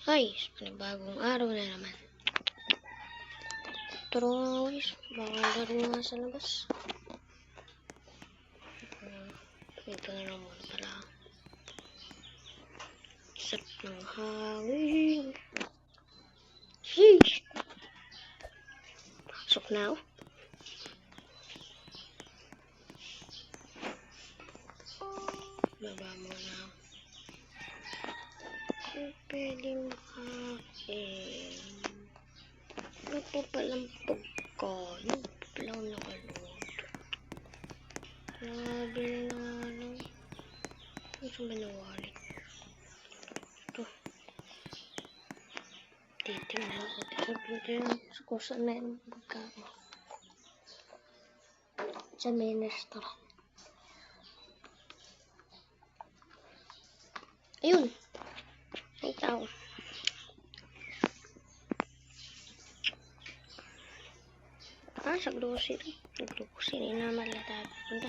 Ay, panibagong araw na naman. Tara guys, baka laro nga sa labas. Ito na naman pala. Sarap ng hangin. Sheesh! Pasok na ako. Baba muna ako. Kung pwede makain. Ano pa palang pagkain? Pala ako nakaluto. Nabili na nga lang. Ano sa manawalit? Ito. Titingnan ko. Titingnan ko saan meron pagkain. Sa main restaurant. Ayun. May tao. Sa grocery. Grocery naman lang tayo pupunta.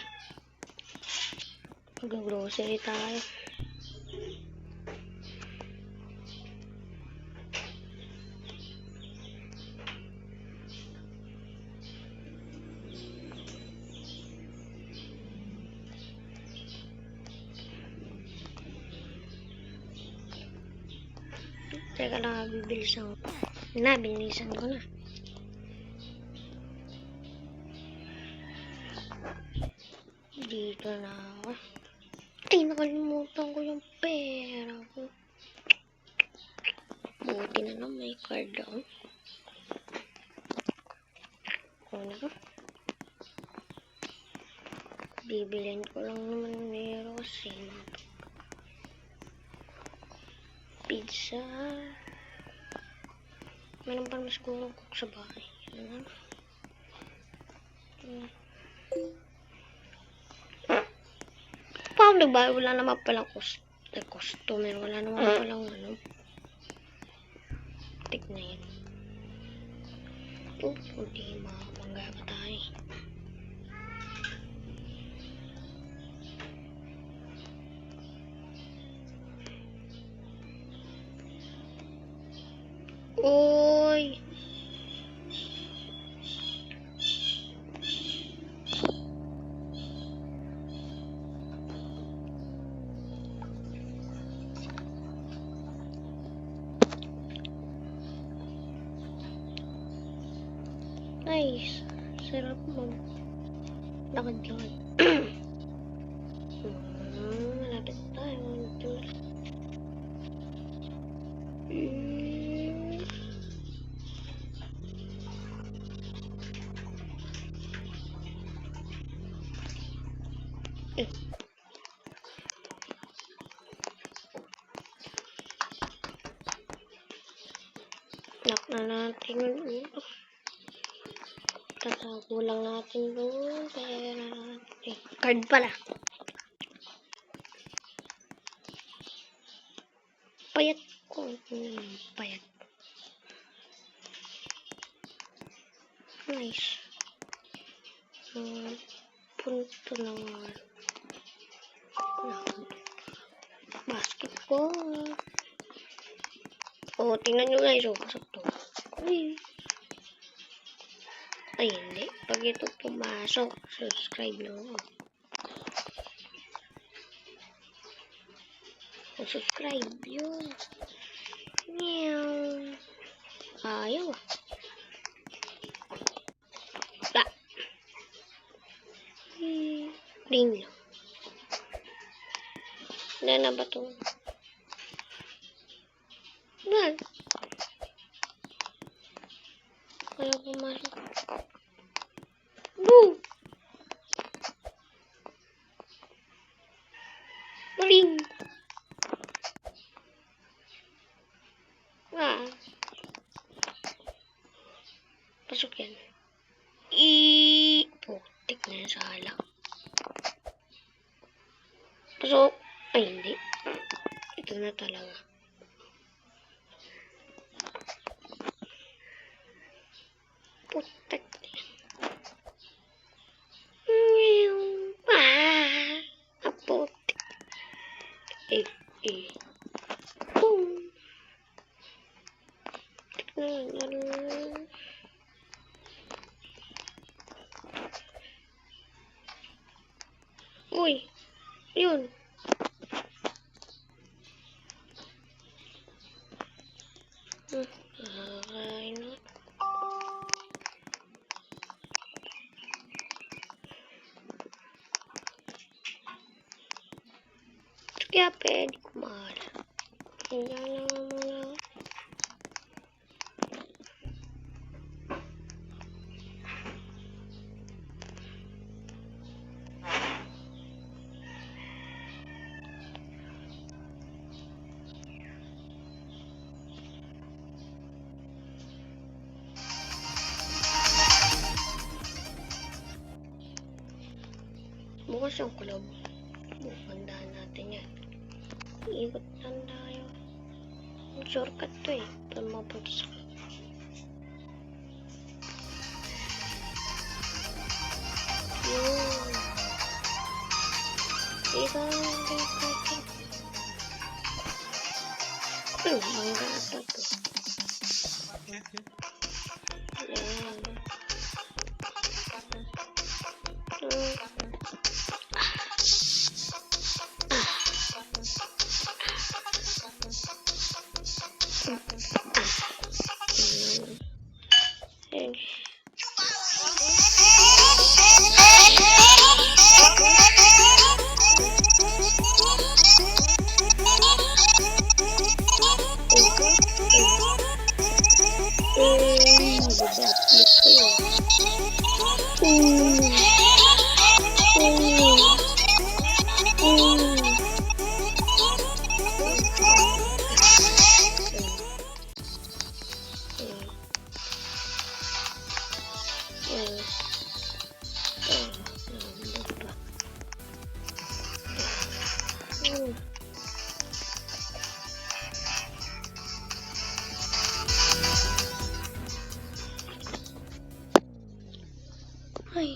Mag-grocery tayo. Teka lang, nabilisan ko na. Dito na ako. Ay, nakalimutan ko yung pera ko. Buti na lang may card ako. Ano ko? Bibilin ko lang naman meron kasi pizza. Meron pa naman siguro cook sa bahay. Ano? Paano ba? Wala naman palang customer. Wala naman palang ano. Tignan yun. Hindi makapangga pa tayo. Uy! Nice. Sarap mag-lakad-lakad. Malapit tayo. Lock na natin yun. Tatago lang natin doon. Pera natin. Card pala. Payat ko. Payat. Nice. Punto na nga. Basketball. Oh, tingnan nyo guys. Oh, sakto. Uy. Ay, hindi. Pag ito pumasok, subscribe na ako. Subscribe yun. Meow. Ayaw. Da. Ring lang. Wala na ba ito? Wala. Ayaw pumasok. Boom! Ring! Pasok yan. Putik na yan sa hala. Pasok. Ay, hindi. Ito na talaga. Putik na yan. Putik. Boom. Uy, yun. Okay na. Kaya pwede kumahal. Tingnan naman muna. Bukas yung club. Bukandaan natin yan. Iikot lang tayo. Shortcut to eh. Para mapunta sa yun. Isa lang dito. Mangga ata to. Yan. Ay.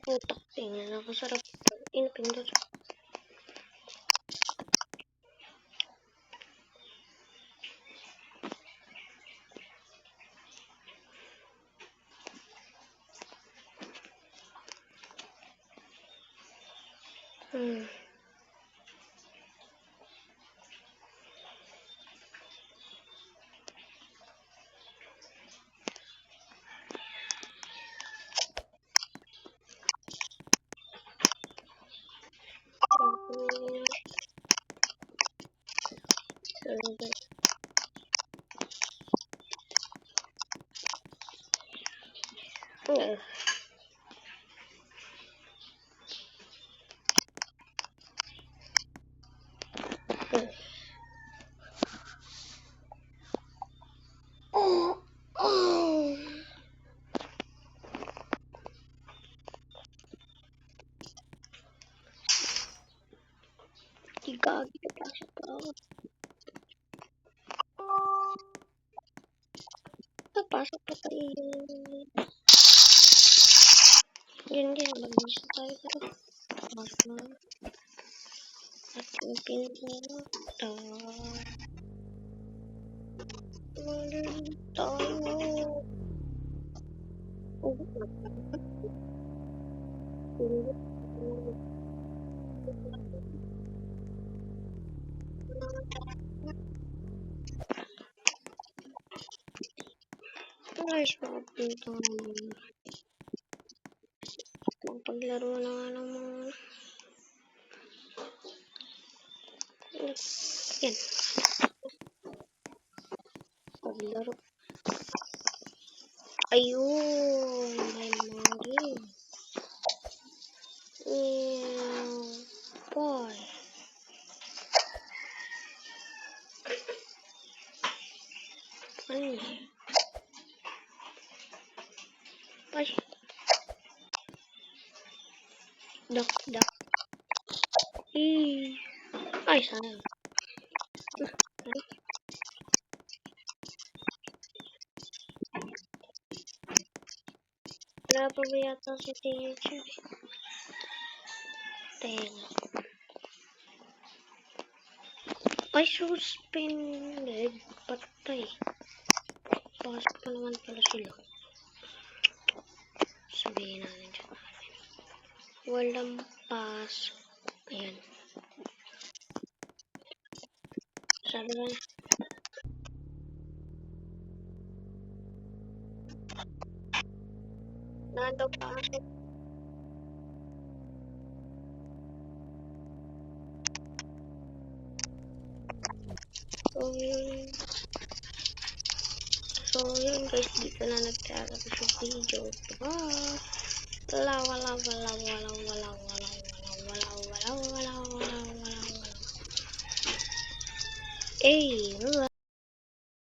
Putak, tingnan ako sarap. Inpindot. Gagi ka pa ako. Napasok pa tayo. Ganyan, mag-isa tayo pero pasok na. At yung pinito tayo. Guys, makapunta naman. Magpaglaro na nga naman. Yan. Paglaro. Ayun. May magi. Boy. Ano? Ay. Duck. Ay, sayang. Wala pa ba yata si teacher? Tenga. Ay, suspended. Patay. Pasok pa naman pala sila. Sabihin natin dyan. Walang pasok. Ayan. Sabi na. Nando pasok. So yun guys, dito na nagtatapos yung video. Hey,